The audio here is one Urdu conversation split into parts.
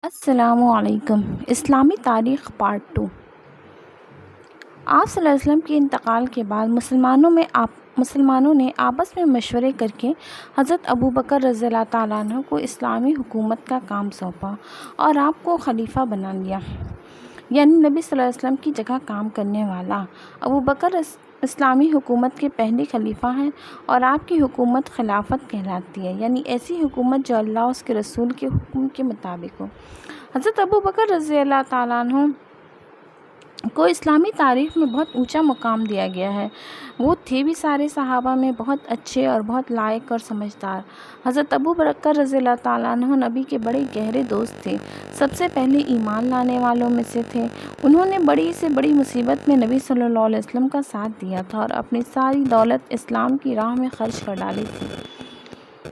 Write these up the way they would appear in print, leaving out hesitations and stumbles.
السلام علیکم۔ اسلامی تاریخ پارٹ 2۔ آپ صلی اللہ علیہ وسلم کے انتقال کے بعد مسلمانوں نے آپس میں مشورے کر کے حضرت ابوبکر رضی اللہ تعالیٰ عنہ کو اسلامی حکومت کا کام سونپا اور آپ کو خلیفہ بنا لیا، یعنی نبی صلی اللہ علیہ وسلم کی جگہ کام کرنے والا۔ ابوبکر اسلامی حکومت کے پہلے خلیفہ ہیں اور آپ کی حکومت خلافت کہلاتی ہے، یعنی ایسی حکومت جو اللہ اور اس کے رسول کے حکم کے مطابق ہو۔ حضرت ابوبکر رضی اللہ تعالیٰ عنہ کو اسلامی تاریخ میں بہت اونچا مقام دیا گیا ہے۔ وہ تھے بھی سارے صحابہ میں بہت اچھے اور بہت لائق اور سمجھدار۔ حضرت ابوبکر رضی اللہ تعالیٰ عنہ نبی کے بڑے گہرے دوست تھے، سب سے پہلے ایمان لانے والوں میں سے تھے۔ انہوں نے بڑی سے بڑی مصیبت میں نبی صلی اللہ علیہ وسلم کا ساتھ دیا تھا اور اپنی ساری دولت اسلام کی راہ میں خرچ کر ڈالی تھی۔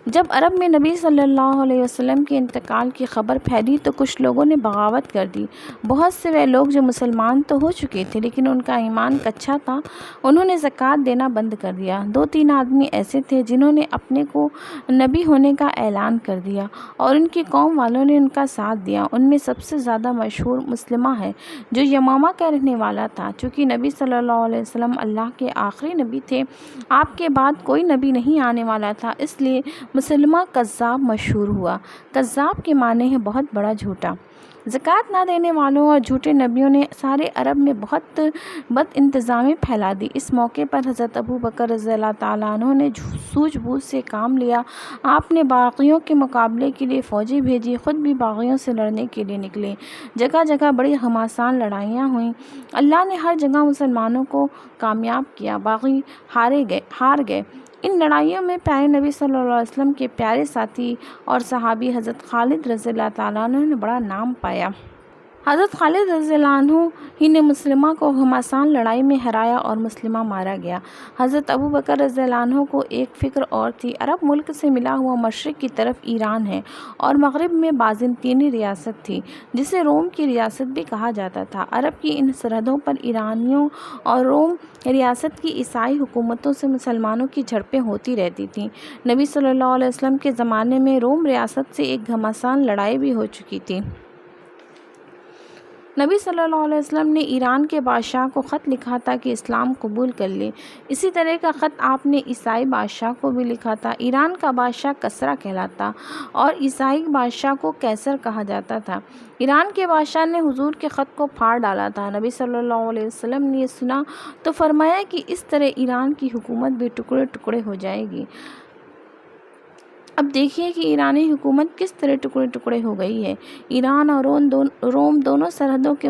جب عرب میں نبی صلی اللہ علیہ وسلم کے انتقال کی خبر پھیلی تو کچھ لوگوں نے بغاوت کر دی۔ بہت سے وہ لوگ جو مسلمان تو ہو چکے تھے لیکن ان کا ایمان کچا تھا، انہوں نے زکوٰۃ دینا بند کر دیا۔ 2-3 آدمی ایسے تھے جنہوں نے اپنے کو نبی ہونے کا اعلان کر دیا اور ان کی قوم والوں نے ان کا ساتھ دیا۔ ان میں سب سے زیادہ مشہور مسلمہ ہے جو یمامہ کا رہنے والا تھا۔ چونکہ نبی صلی اللہ علیہ وسلم اللہ کے آخری نبی تھے، آپ کے بعد کوئی نبی نہیں آنے والا تھا، اس لیے مسلمہ کذاب مشہور ہوا۔ کذاب کے معنی ہے بہت بڑا جھوٹا۔ زکوٰۃ نہ دینے والوں اور جھوٹے نبیوں نے سارے عرب میں بہت بد انتظامی پھیلا دی۔ اس موقع پر حضرت ابوبکر رضی اللہ تعالیٰ عنہ نے سوجھ بوجھ سے کام لیا۔ آپ نے باغیوں کے مقابلے کے لیے فوجیں بھیجی، خود بھی باغیوں سے لڑنے کے لیے نکلے۔ جگہ جگہ بڑی گھمسان لڑائیاں ہوئیں۔ اللہ نے ہر جگہ مسلمانوں کو کامیاب کیا، باغی ہار گئے۔ ان لڑائیوں میں پیارے نبی صلی اللہ علیہ وسلم کے پیارے ساتھی اور صحابی حضرت خالد رضی اللہ تعالیٰ عنہ نے بڑا نام پایا۔ حضرت خالد رضی اللہ عنہ ہی نے مسلمہ کو گھمسان لڑائی میں ہرایا اور مسلمہ مارا گیا۔ حضرت ابوبکر رضی اللہ عنہ کو ایک فکر اور تھی۔ عرب ملک سے ملا ہوا مشرق کی طرف ایران ہے اور مغرب میں بازنطینی ریاست تھی جسے روم کی ریاست بھی کہا جاتا تھا۔ عرب کی ان سرحدوں پر ایرانیوں اور روم ریاست کی عیسائی حکومتوں سے مسلمانوں کی جھڑپیں ہوتی رہتی تھیں۔ نبی صلی اللہ علیہ وسلم کے زمانے میں روم ریاست سے ایک گھمسان لڑائی بھی ہو چکی تھی۔ نبی صلی اللہ علیہ وسلم نے ایران کے بادشاہ کو خط لکھا تھا کہ اسلام قبول کر لے۔ اسی طرح کا خط آپ نے عیسائی بادشاہ کو بھی لکھا تھا۔ ایران کا بادشاہ کسریٰ کہلاتا اور عیسائی بادشاہ کو قیصر کہا جاتا تھا۔ ایران کے بادشاہ نے حضور کے خط کو پھاڑ ڈالا تھا۔ نبی صلی اللہ علیہ وسلم نے یہ سنا تو فرمایا کہ اس طرح ایران کی حکومت بھی ٹکڑے ٹکڑے ہو جائے گی۔ اب دیکھیے کہ ایرانی حکومت کس طرح ٹکڑے ٹکڑے ہو گئی ہے۔ ایران اور روم دونوں سرحدوں کے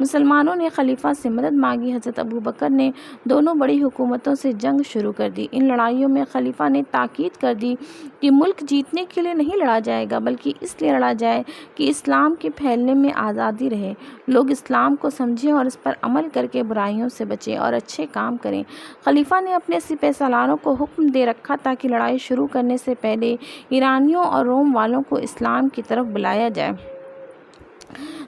مسلمانوں نے خلیفہ سے مدد مانگی۔ حضرت ابوبکر نے دونوں بڑی حکومتوں سے جنگ شروع کر دی۔ ان لڑائیوں میں خلیفہ نے تاکید کر دی کہ ملک جیتنے کے لیے نہیں لڑا جائے گا بلکہ اس لیے لڑا جائے کہ اسلام کے پھیلنے میں آزادی رہے، لوگ اسلام کو سمجھیں اور اس پر عمل کر کے برائیوں سے بچیں اور اچھے کام کریں۔ خلیفہ نے اپنے سپہ سالاروں کو حکم دے رکھا تھا کہ لڑائی شروع کرنے سے پہلے ایرانیوں اور روم والوں کو اسلام کی طرف بلایا جائے۔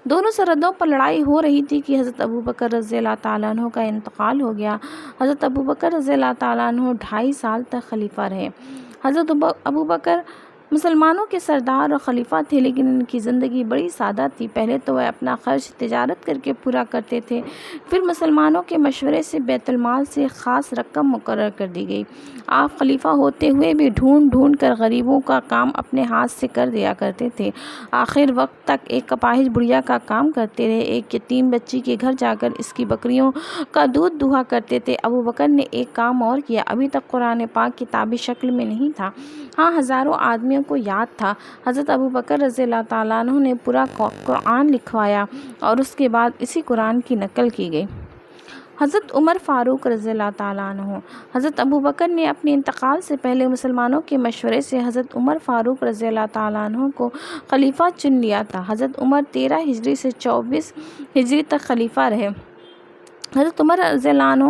دونوں سرحدوں پر لڑائی ہو رہی تھی کہ حضرت ابوبکر رضی اللہ تعالیٰ عنہ کا انتقال ہو گیا۔ حضرت ابوبکر رضی اللہ تعالیٰ عنہ 2.5 سال تک خلیفہ رہے۔ حضرت ابوبکر مسلمانوں کے سردار اور خلیفہ تھے لیکن ان کی زندگی بڑی سادہ تھی۔ پہلے تو وہ اپنا خرچ تجارت کر کے پورا کرتے تھے، پھر مسلمانوں کے مشورے سے بیت المال سے خاص رقم مقرر کر دی گئی۔ آپ خلیفہ ہوتے ہوئے بھی ڈھونڈ ڈھونڈ کر غریبوں کا کام اپنے ہاتھ سے کر دیا کرتے تھے۔ آخر وقت تک ایک اپاہج بڑھیا کا کام کرتے رہے، ایک یتیم بچی کے گھر جا کر اس کی بکریوں کا دودھ دہا کرتے تھے۔ ابوبکر نے ایک کام اور کیا، ابھی تک قرآن پاک کتابی شکل میں نہیں تھا، ہاں ہزاروں آدمیوں کو یاد تھا۔ حضرت ابوبکر رضی اللہ تعالیٰ عنہ نے پورا قرآن لکھوایا اور اس کے بعد اسی قرآن کی نقل کی گئی۔ حضرت عمر فاروق رضی اللہ تعالیٰ عنہ، حضرت ابوبکر نے اپنے انتقال سے پہلے مسلمانوں کے مشورے سے حضرت عمر فاروق رضی اللہ تعالیٰ عنہ کو خلیفہ چن لیا تھا۔ حضرت عمر 13 ہجری سے 24 ہجری تک خلیفہ رہے۔ حضرت عمر رضی اللہ عنہ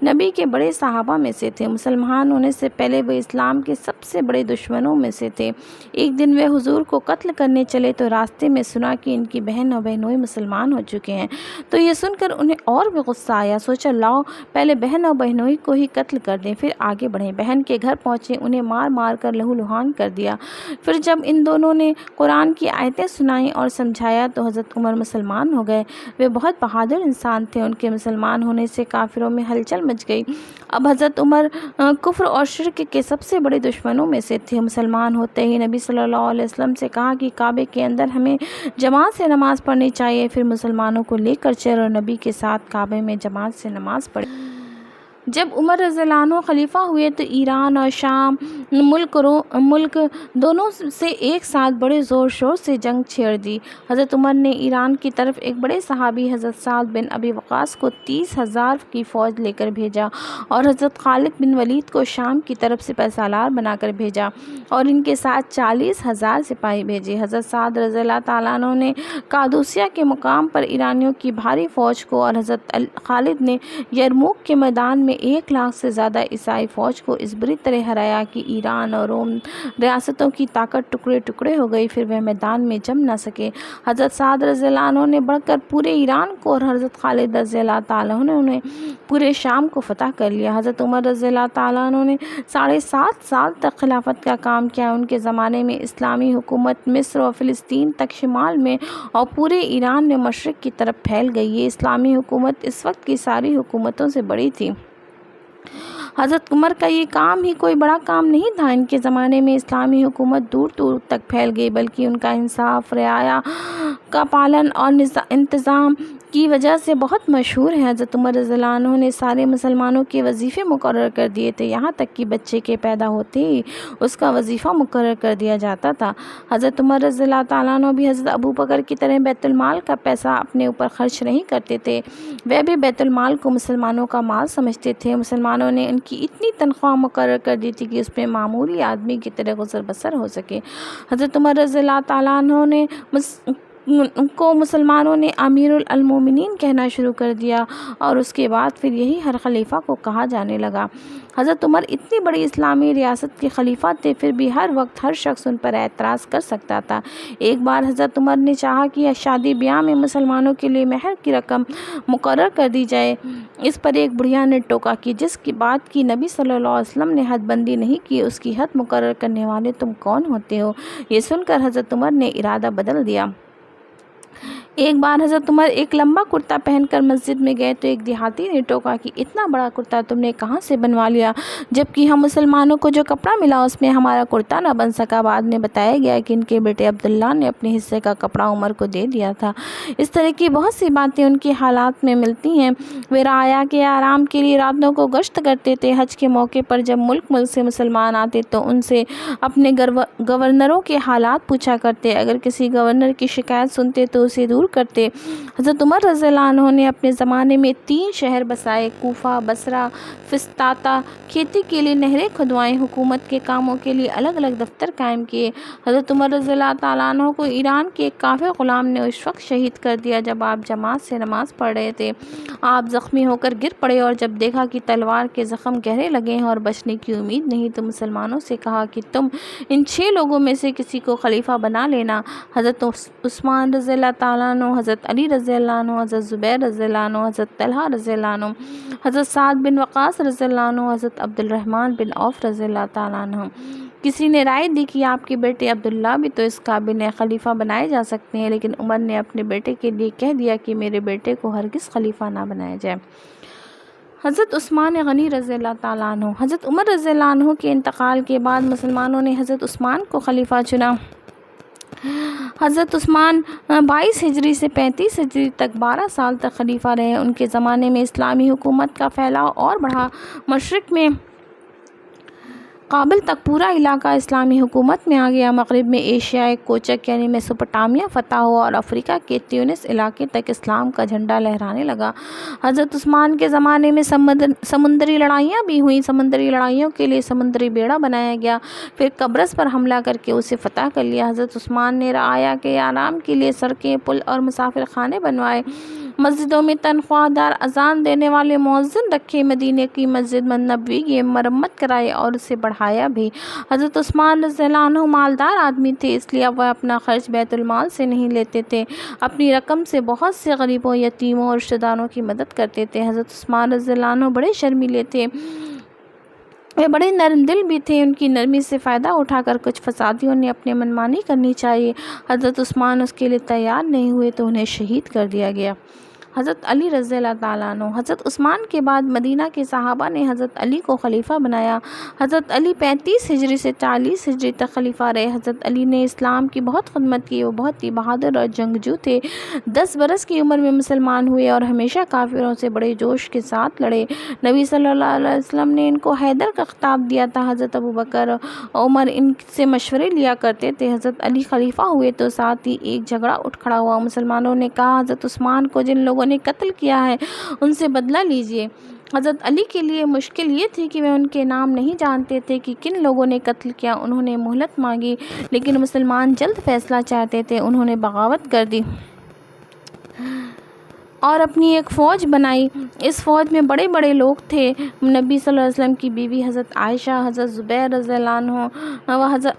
نبی کے بڑے صحابہ میں سے تھے۔ مسلمان ہونے سے پہلے وہ اسلام کے سب سے بڑے دشمنوں میں سے تھے۔ ایک دن وہ حضور کو قتل کرنے چلے تو راستے میں سنا کہ ان کی بہن اور بہنوئی مسلمان ہو چکے ہیں، تو یہ سن کر انہیں اور بھی غصہ آیا۔ سوچا لاؤ پہلے بہن اور بہنوئی کو ہی قتل کر دیں، پھر آگے بڑھیں۔ بہن کے گھر پہنچے، انہیں مار مار کر لہو لہان کر دیا۔ پھر جب ان دونوں نے قرآن کی آیتیں سنائیں اور سمجھایا تو حضرت عمر مسلمان ہو گئے۔ وہ بہت بہادر انسان تھے، ان کے مسلمان ہونے سے کافروں میں ہلچل مچ گئی۔ اب حضرت عمر کفر اور شرک کے سب سے بڑے دشمنوں میں سے تھے۔ مسلمان ہوتے ہی نبی صلی اللہ علیہ وسلم سے کہا کہ کعبے کے اندر ہمیں جماعت سے نماز پڑھنی چاہیے۔ پھر مسلمانوں کو لے کر چل اور نبی کے ساتھ کعبے میں جماعت سے نماز پڑھی۔ جب عمر رضی اللہ عنہ خلیفہ ہوئے تو ایران اور شام ملک دونوں سے ایک ساتھ بڑے زور شور سے جنگ چھیڑ دی۔ حضرت عمر نے ایران کی طرف ایک بڑے صحابی حضرت سعد بن ابی وقاص کو 30,000 کی فوج لے کر بھیجا اور حضرت خالد بن ولید کو شام کی طرف سپہ سالار بنا کر بھیجا اور ان کے ساتھ 40,000 سپاہی بھیجے۔ حضرت سعد رضی اللہ تعالیٰ عنہ نے قادسیہ کے مقام پر ایرانیوں کی بھاری فوج کو اور حضرت خالد نے یرموک کے میدان میں 1,00,000 سے زیادہ عیسائی فوج کو اس بری طرح ہرایا کہ ایران اور روم ریاستوں کی طاقت ٹکڑے ٹکڑے ہو گئی، پھر وہ میدان میں جم نہ سکے۔ حضرت سعد رضی اللہ عنہ نے بڑھ کر پورے ایران کو اور حضرت خالد رضی اللہ تعالیٰ عنہ نے پورے شام کو فتح کر لیا۔ حضرت عمر رضی اللہ تعالیٰ عنہ نے 7.5 سال تک خلافت کا کام کیا۔ ان کے زمانے میں اسلامی حکومت مصر اور فلسطین تک شمال میں اور پورے ایران میں مشرق کی طرف پھیل گئی۔ یہ اسلامی حکومت اس وقت کی ساری حکومتوں سے بڑی تھی۔ حضرت عمر کا یہ کام ہی کوئی بڑا کام نہیں تھا۔ ان کے زمانے میں اسلامی حکومت دور دور تک پھیل گئی، بلکہ ان کا انصاف، رعایا کا پالن اور انتظام کی وجہ سے بہت مشہور ہے۔ حضرت عمر رضی اللہ عنہ نے سارے مسلمانوں کے وظیفے مقرر کر دیے تھے، یہاں تک کہ بچے کے پیدا ہوتے ہی اس کا وظیفہ مقرر کر دیا جاتا تھا۔ حضرت عمر رضی اللہ تعالیٰ عنہ بھی حضرت ابو بکر کی طرح بیت المال کا پیسہ اپنے اوپر خرچ نہیں کرتے تھے۔ وہ بھی بیت المال کو مسلمانوں کا مال سمجھتے تھے۔ مسلمانوں نے ان کی اتنی تنخواہ مقرر کر دی تھی کہ اس میں معمولی آدمی کی طرح گزر بسر ہو سکے۔ حضرت عمر رضی اللہ تعالیٰ عنہ کو مسلمانوں نے امیر المومنین کہنا شروع کر دیا اور اس کے بعد پھر یہی ہر خلیفہ کو کہا جانے لگا۔ حضرت عمر اتنی بڑی اسلامی ریاست کے خلیفہ تھے، پھر بھی ہر وقت ہر شخص ان پر اعتراض کر سکتا تھا۔ ایک بار حضرت عمر نے چاہا کہ شادی بیاہ میں مسلمانوں کے لیے مہر کی رقم مقرر کر دی جائے۔ اس پر ایک بڑھیا نے ٹوکا کہ جس کی بات کی نبی صلی اللہ علیہ وسلم نے حد بندی نہیں کی، اس کی حد مقرر کرنے والے تم کون ہوتے ہو؟ یہ سن کر حضرت عمر نے ارادہ بدل دیا۔ ایک بار حضرت عمر ایک لمبا کرتا پہن کر مسجد میں گئے تو ایک دیہاتی نے ٹوکا کہ اتنا بڑا کرتا تم نے کہاں سے بنوا لیا، جبکہ ہم مسلمانوں کو جو کپڑا ملا اس میں ہمارا کرتا نہ بن سکا۔ بعد میں بتایا گیا کہ ان کے بیٹے عبداللہ نے اپنے حصے کا کپڑا عمر کو دے دیا تھا۔ اس طرح کی بہت سی باتیں ان کے حالات میں ملتی ہیں۔ وہ رعایا کے آرام کے لیے راتوں کو گشت کرتے تھے۔ حج کے موقع پر جب ملک سے مسلمان آتے تو ان سے اپنے گورنروں کے حالات پوچھا کرتے، اگر کسی گورنر کی شکایت سنتے تو اسے دور کرتے۔ حضرت عمر رضی اللہ عنہ نے اپنے زمانے میں 3 شہر بسائے، کوفہ، بصرہ، فسطاطہ، کھیتی کے لیے نہریں کھدوائیں، حکومت کے کاموں کے لیے الگ الگ دفتر قائم کیے۔ حضرت عمر رضی اللہ تعالیٰ عنہ کو ایران کے ایک کافر غلام نے اس وقت شہید کر دیا جب آپ جماعت سے نماز پڑھ رہے تھے۔ آپ زخمی ہو کر گر پڑے اور جب دیکھا کہ تلوار کے زخم گہرے لگے ہیں اور بچنے کی امید نہیں تو مسلمانوں سے کہا کہ تم ان 6 لوگوں میں سے کسی کو خلیفہ بنا لینا۔ حضرت عثمان رضی اللہ تعالیٰ عنہ، حضرت علی رضی اللہ عنہ، حضرت زبیر رضی اللہ عنہ، حضرت طلحہ رضی اللہ عنہ، حضرت سعد بن وقاص رضی اللہ عنہ، حضرت عبد الرحمن بن عوف رضی اللہ تعالیٰ عنہ۔ کسی نے رائے دی کہ آپ کے بیٹے عبداللہ بھی تو اس قابل خلیفہ بنائے جا سکتے ہیں، لیکن عمر نے اپنے بیٹے کے لیے کہہ دیا کہ میرے بیٹے کو ہرگز خلیفہ نہ بنایا جائے۔ حضرت عثمان غنی رضی اللہ تعالیٰ عنہ۔ حضرت عمر رضی اللہ عنہ کے انتقال کے بعد مسلمانوں نے حضرت عثمان کو خلیفہ چنا۔ حضرت عثمان 22 ہجری سے 35 ہجری تک 12 سال تک خلیفہ رہے۔ ان کے زمانے میں اسلامی حکومت کا پھیلاؤ اور بڑھا۔ مشرق میں کابل تک پورا علاقہ اسلامی حکومت میں آ گیا۔ مغرب میں ایشیائے کوچک یعنی میسوپوٹامیہ فتح ہوا اور افریقہ کے تیونس علاقے تک اسلام کا جھنڈا لہرانے لگا۔ حضرت عثمان کے زمانے میں سمندری لڑائیاں بھی ہوئیں۔ سمندری لڑائیوں کے لیے سمندری بیڑا بنایا گیا، پھر قبرص پر حملہ کر کے اسے فتح کر لیا۔ حضرت عثمان نے رعایا کے آرام کے لیے سڑکیں، پل اور مسافر خانے بنوائے۔ مسجدوں میں تنخواہ دار اذان دینے والے مؤذن رکھے، مدینے کی مسجد نبوی کی مرمت کرائی اور اسے بڑھایا بھی۔ حضرت عثمان رضی اللہ عنہ مالدار آدمی تھے، اس لیے وہ اپنا خرچ بیت المال سے نہیں لیتے تھے، اپنی رقم سے بہت سے غریبوں، یتیموں اور رشتہ داروں کی مدد کرتے تھے۔ حضرت عثمان رضی اللہ عنہ بڑے شرمیلے تھے، وہ بڑے نرم دل بھی تھے، ان کی نرمی سے فائدہ اٹھا کر کچھ فسادیوں نے اپنے منمانی کرنی چاہیے، حضرت عثمان اس کے لیے تیار نہیں ہوئے تو انہیں شہید کر دیا گیا۔ حضرت علی رضی اللہ تعالیٰ عنہ، حضرت عثمان کے بعد مدینہ کے صحابہ نے حضرت علی کو خلیفہ بنایا۔ حضرت علی 35 ہجری سے 40 ہجری تک خلیفہ رہے۔ حضرت علی نے اسلام کی بہت خدمت کی، وہ بہت ہی بہادر اور جنگجو تھے، 10 برس کی عمر میں مسلمان ہوئے اور ہمیشہ کافروں سے بڑے جوش کے ساتھ لڑے۔ نبی صلی اللہ علیہ وسلم نے ان کو حیدر کا خطاب دیا تھا۔ حضرت ابوبکر عمر ان سے مشورے لیا کرتے تھے۔ حضرت علی خلیفہ ہوئے تو ساتھ ہی ایک جھگڑا اٹھ کھڑا ہوا، مسلمانوں نے کہا حضرت عثمان کو جن لوگوں نے قتل کیا ہے ان سے بدلہ لیجیے۔ حضرت علی کے لیے مشکل یہ تھی کہ وہ ان کے نام نہیں جانتے تھے کہ کن لوگوں نے قتل کیا۔ انہوں نے مہلت مانگی لیکن مسلمان جلد فیصلہ چاہتے تھے، انہوں نے بغاوت کر دی اور اپنی ایک فوج بنائی۔ اس فوج میں بڑے بڑے لوگ تھے، نبی صلی اللہ علیہ وسلم کی بیوی حضرت عائشہ، حضرت زبیر رضی اللہ عنہ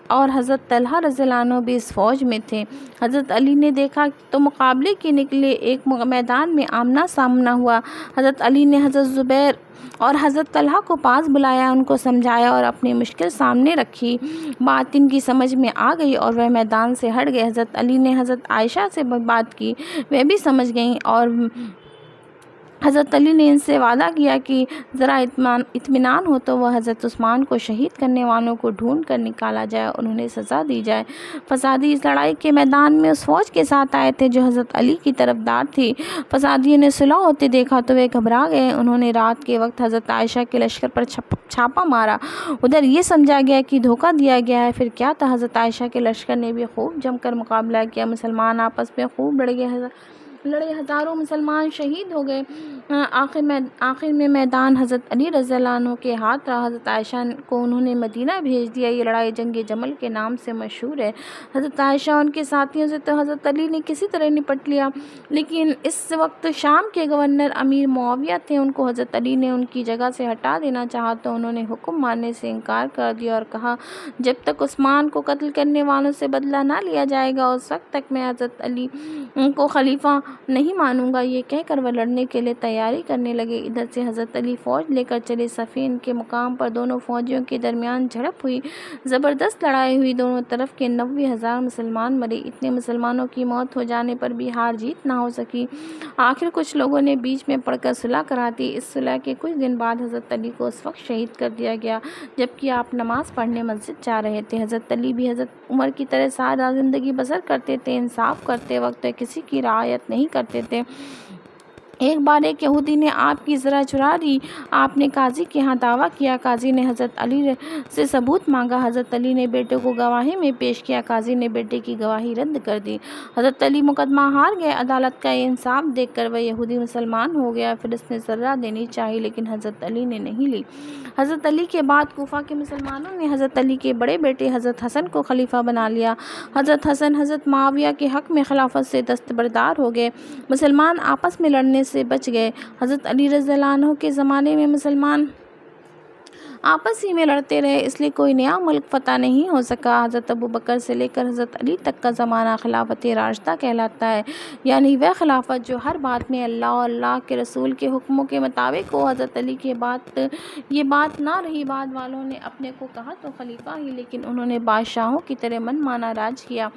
اور حضرت طلحہ رضی اللہ عنہ بھی اس فوج میں تھے۔ حضرت علی نے دیکھا تو مقابلے کے نکلے، ایک میدان میں آمنا سامنا ہوا۔ حضرت علی نے حضرت زبیر اور حضرت طلحہ کو پاس بلایا، ان کو سمجھایا اور اپنی مشکل سامنے رکھی۔ بات ان کی سمجھ میں آ گئی اور وہ میدان سے ہٹ گئے۔ حضرت علی نے حضرت عائشہ سے بات کی، وہ بھی سمجھ گئیں اور حضرت علی نے ان سے وعدہ کیا کہ ذرا اطمینان ہو تو وہ حضرت عثمان کو شہید کرنے والوں کو ڈھونڈ کر نکالا جائے اور انہیں سزا دی جائے۔ فسادی اس لڑائی کے میدان میں اس فوج کے ساتھ آئے تھے جو حضرت علی کی طرفدار تھی۔ فسادیوں نے صلح ہوتے دیکھا تو وہ گھبرا گئے، انہوں نے رات کے وقت حضرت عائشہ کے لشکر پر چھاپا مارا۔ ادھر یہ سمجھا گیا کہ دھوکہ دیا گیا ہے، پھر کیا تھا، حضرت عائشہ کے لشکر نے بھی خوب جم کر مقابلہ کیا، مسلمان آپس میں خوب لڑے، ہزاروں مسلمان شہید ہو گئے۔ آخر میں میدان حضرت علی رضی اللہ عنہ کے ہاتھ رہا۔ حضرت عائشہ کو انہوں نے مدینہ بھیج دیا۔ یہ لڑائی جنگ جمل کے نام سے مشہور ہے۔ حضرت عائشہ اور ان کے ساتھیوں سے تو حضرت علی نے کسی طرح نپٹ لیا، لیکن اس وقت شام کے گورنر امیر معاویہ تھے، ان کو حضرت علی نے ان کی جگہ سے ہٹا دینا چاہا تو انہوں نے حکم ماننے سے انکار کر دیا اور کہا جب تک عثمان کو قتل کرنے والوں سے بدلہ نہ لیا جائے گا اس وقت تک میں حضرت علی کو خلیفہ نہیں مانوں گا۔ یہ کہہ کر وہ لڑنے کے لیے تیاری کرنے لگے۔ ادھر سے حضرت علی فوج لے کر چلے۔ صفین کے مقام پر دونوں فوجیوں کے درمیان جھڑپ ہوئی، زبردست لڑائی ہوئی، دونوں طرف کے 90,000 مسلمان مرے۔ اتنے مسلمانوں کی موت ہو جانے پر بھی ہار جیت نہ ہو سکی۔ آخر کچھ لوگوں نے بیچ میں پڑ کر صلح کرا دی۔ اس صلح کے کچھ دن بعد حضرت علی کو اس وقت شہید کر دیا گیا جبکہ آپ نماز پڑھنے مسجد جا رہے تھے۔ حضرت علی بھی حضرت عمر کی طرح سادہ زندگی بسر کرتے تھے، انصاف کرتے وقت کسی کی رعایت نہیں کرتے تھے۔ ایک بار ایک یہودی نے آپ کی زرہ چرا لی، آپ نے قاضی کے ہاں دعویٰ کیا، قاضی نے حضرت علی سے ثبوت مانگا، حضرت علی نے بیٹے کو گواہی میں پیش کیا، قاضی نے بیٹے کی گواہی رد کر دی، حضرت علی مقدمہ ہار گئے۔ عدالت کا یہ انصاف دیکھ کر وہ یہودی مسلمان ہو گیا، پھر اس نے زرہ دینی چاہی لیکن حضرت علی نے نہیں لی۔ حضرت علی کے بعد کوفہ کے مسلمانوں نے حضرت علی کے بڑے بیٹے حضرت حسن کو خلیفہ بنا لیا۔ حضرت حسن حضرت معاویہ کے حق میں خلافت سے دستبردار ہو گئے، مسلمان آپس میں لڑنے سے بچ گئے۔ حضرت علی رضی اللہ عنہ کے زمانے میں مسلمان آپس ہی میں لڑتے رہے، اس لیے کوئی نیا ملک فتح نہیں ہو سکا۔ حضرت ابوبکر سے لے کر حضرت علی تک کا زمانہ خلافت راشدہ کہلاتا ہے، یعنی وہ خلافت جو ہر بات میں اللہ اور اللہ کے رسول کے حکموں کے مطابق ہو۔ حضرت علی کے بعد یہ بات نہ رہی، بعد والوں نے اپنے کو کہا تو خلیفہ ہی، لیکن انہوں نے بادشاہوں کی طرح من مانا راج کیا۔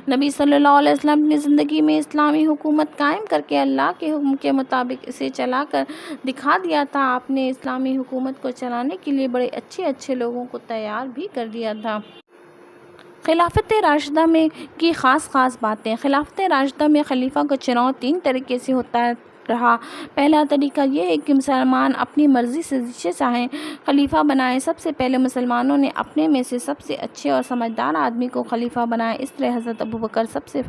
نبی صلی اللہ علیہ وسلم نے زندگی میں اسلامی حکومت قائم کر کے اللہ کے حکم کے مطابق اسے چلا کر دکھا دیا تھا۔ آپ نے اسلامی حکومت کو چلانے کے لیے بڑے اچھے لوگوں کو تیار بھی کر دیا تھا۔ خلافت راشدہ کی خاص باتیں۔ خلافت راشدہ میں خلیفہ کا چناؤ 3 طریقے سے ہوتا ہے۔ رہا۔ پہلا طریقہ یہ ہے کہ مسلمان اپنی مرضی سے جسے چاہیں خلیفہ بنائیں۔ سب سے پہلے مسلمانوں نے اپنے میں سے سب سے اچھے اور سمجھدار آدمی کو خلیفہ بنایا۔ اس طرح حضرت ابوبکر سب سے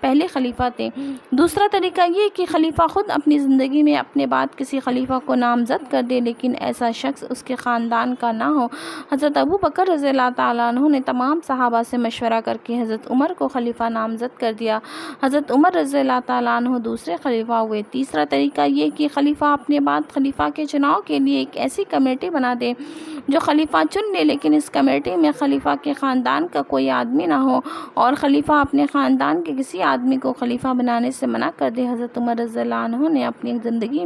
پہلے خلیفہ تھے۔ دوسرا طریقہ یہ کہ خلیفہ خود اپنی زندگی میں اپنے بعد کسی خلیفہ کو نامزد کر دے، لیکن ایسا شخص اس کے خاندان کا نہ ہو۔ حضرت ابوبکر رضی اللہ تعالیٰ عنہ نے تمام صحابہ سے مشورہ کر کے حضرت عمر کو خلیفہ نامزد کر دیا۔ حضرت عمر رضی اللہ تعالیٰ عنہ دوسرے خلیفہ ہوئے۔ تیسرا طریقہ یہ کہ خلیفہ اپنے بعد خلیفہ کے چناؤ کے لیے ایک ایسی کمیٹی بنا دے جو خلیفہ چن لے، لیکن اس کمیٹی میں خلیفہ کے خاندان کا کوئی آدمی نہ ہو، اور خلیفہ اپنے خاندان کے کسی آدمی کو خلیفہ بنانے سے منع کر دے۔ حضرت عمر رضی اللہ عنہ نے اپنی زندگی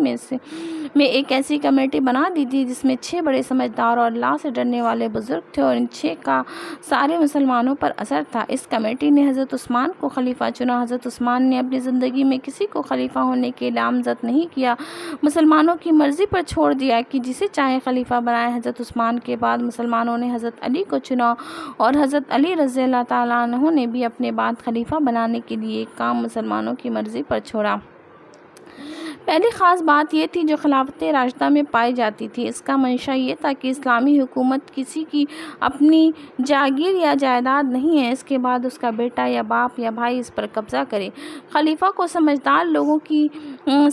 میں ایک ایسی کمیٹی بنا دی تھی جس میں 6 بڑے سمجھدار اور اللہ سے ڈرنے والے بزرگ تھے، اور ان 6 کا سارے مسلمانوں پر اثر تھا۔ اس کمیٹی نے حضرت عثمان کو خلیفہ چنا۔ حضرت عثمان نے اپنی زندگی میں کسی کو خلیفہ ہونے کے لیے نامزد نہیں کیا، مسلمانوں کی مرضی پر چھوڑ دیا کہ جسے چاہے خلیفہ بنائے۔ حضرت عثمان کے بعد مسلمانوں نے حضرت علی کو چنا، اور حضرت علی رضی اللہ تعالیٰ عنہ نے بھی اپنے بعد خلیفہ بنانے کے لیے ایک کام مسلمانوں کی مرضی پر چھوڑا۔ پہلی خاص بات یہ تھی جو خلافت راشدہ میں پائی جاتی تھی۔ اس کا منشا یہ تھا کہ اسلامی حکومت کسی کی اپنی جاگیر یا جائیداد نہیں ہے، اس کے بعد اس کا بیٹا یا باپ یا بھائی اس پر قبضہ کرے۔ خلیفہ کو سمجھدار لوگوں کی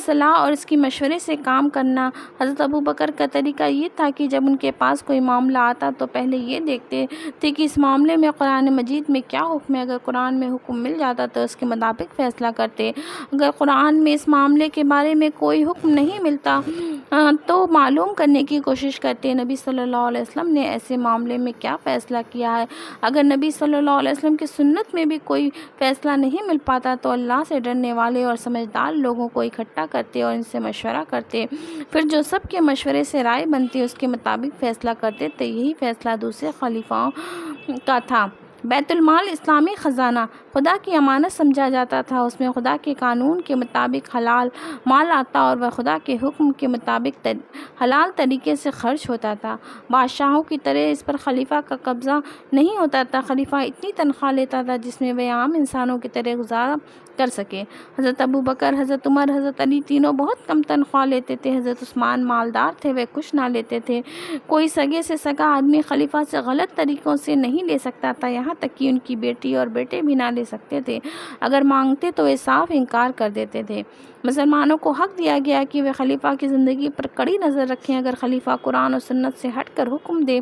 صلاح اور اس کی مشورے سے کام کرنا۔ حضرت ابوبکر کا طریقہ یہ تھا کہ جب ان کے پاس کوئی معاملہ آتا تو پہلے یہ دیکھتے تھے کہ اس معاملے میں قرآن مجید میں کیا حکم ہے۔ اگر قرآن میں حکم مل جاتا تو اس کے مطابق فیصلہ کرتے، اگر قرآن میں اس معاملے کے بارے میں کوئی حکم نہیں ملتا تو معلوم کرنے کی کوشش کرتے نبی صلی اللہ علیہ وسلم نے ایسے معاملے میں کیا فیصلہ کیا ہے۔ اگر نبی صلی اللہ علیہ وسلم کی سنت میں بھی کوئی فیصلہ نہیں مل پاتا تو اللہ سے ڈرنے والے اور سمجھدار لوگوں کو اکٹھا کرتے اور ان سے مشورہ کرتے، پھر جو سب کے مشورے سے رائے بنتی اس کے مطابق فیصلہ کرتے تو یہی فیصلہ دوسرے خلیفاؤں کا تھا۔ بیت المال اسلامی خزانہ خدا کی امانت سمجھا جاتا تھا۔ اس میں خدا کے قانون کے مطابق حلال مال آتا اور وہ خدا کے حکم کے مطابق حلال طریقے سے خرچ ہوتا تھا۔ بادشاہوں کی طرح اس پر خلیفہ کا قبضہ نہیں ہوتا تھا۔ خلیفہ اتنی تنخواہ لیتا تھا جس میں وہ عام انسانوں کی طرح گزارا کر سکے۔ حضرت ابوبکر، حضرت عمر، حضرت علی تینوں بہت کم تنخواہ لیتے تھے۔ حضرت عثمان مالدار تھے، وہ کچھ نہ لیتے تھے۔ کوئی سگے سے سگا آدمی خلیفہ سے غلط طریقوں سے نہیں لے سکتا تھا، یہاں تک کہ ان کی بیٹی اور بیٹے بھی نہ لے سکتے تھے۔ اگر مانگتے تو وہ صاف انکار کر دیتے تھے۔ مسلمانوں کو حق دیا گیا کہ وہ خلیفہ کی زندگی پر کڑی نظر رکھیں۔ اگر خلیفہ قرآن اور سنت سے ہٹ کر حکم دے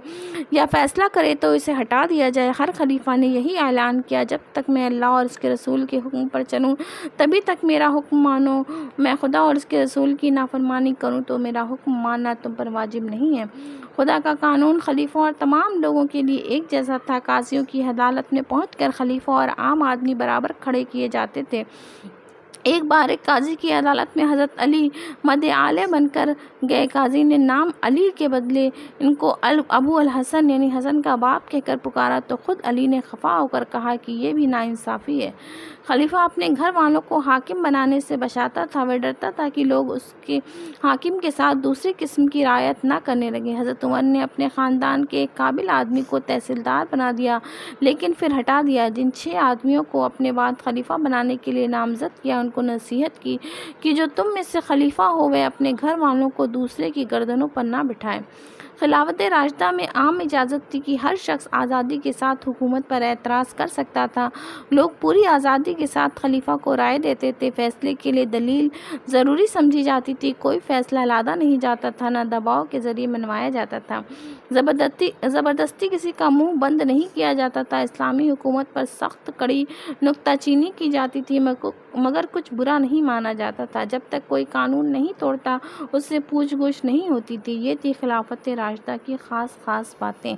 یا فیصلہ کرے تو اسے ہٹا دیا جائے۔ ہر خلیفہ نے یہی اعلان کیا، جب تک میں اللہ اور اس کے رسول کے حکم پر چلوں تبھی تک میرا حکم مانو، میں خدا اور اس کے رسول کی نافرمانی کروں تو میرا حکم ماننا تم پر واجب نہیں ہے۔ خدا کا قانون خلیفوں اور تمام لوگوں کے لیے ایک جیسا تھا۔ قاضیوں کی عدالت میں پہنچ کر خلیفہ اور عام آدمی برابر کھڑے کیے جاتے تھے۔ ایک بار ایک قاضی کی عدالت میں حضرت علی مد اعلیٰ بن کر گئے۔ قاضی نے نام علی کے بدلے ان کو ابو الحسن یعنی حسن کا باپ کہہ کر پکارا تو خود علی نے خفا ہو کر کہا کہ یہ بھی ناانصافی ہے۔ خلیفہ اپنے گھر والوں کو حاکم بنانے سے بچاتا تھا، وہ ڈرتا تھا کہ لوگ اس کے حاکم کے ساتھ دوسری قسم کی رعایت نہ کرنے لگے۔ حضرت عمر نے اپنے خاندان کے ایک قابل آدمی کو تحصیلدار بنا دیا لیکن پھر ہٹا دیا۔ جن 6 آدمیوں کو اپنے بعد خلیفہ بنانے کے لیے نامزد کیا ان کو نصیحت کی کہ جو تم میں سے خلیفہ ہو وہ اپنے گھر والوں کو دوسرے کی گردنوں پر نہ بٹھائے۔ خلافت راشدہ میں عام اجازت تھی کہ ہر شخص آزادی کے ساتھ حکومت پر اعتراض کر سکتا تھا۔ لوگ پوری آزادی کے ساتھ خلیفہ کو رائے دیتے تھے۔ فیصلے کے لیے دلیل ضروری سمجھی جاتی تھی۔ کوئی فیصلہ لادا نہیں جاتا تھا، نہ دباؤ کے ذریعے منوایا جاتا تھا۔ زبردستی کسی کا منہ بند نہیں کیا جاتا تھا۔ اسلامی حکومت پر سخت کڑی نکتہ چینی کی جاتی تھی مگر کچھ برا نہیں مانا جاتا تھا۔ جب تک کوئی قانون نہیں توڑتا اس سے پوچھ گچھ نہیں ہوتی تھی۔ یہ تھی خلافت راشدہ کی خاص باتیں۔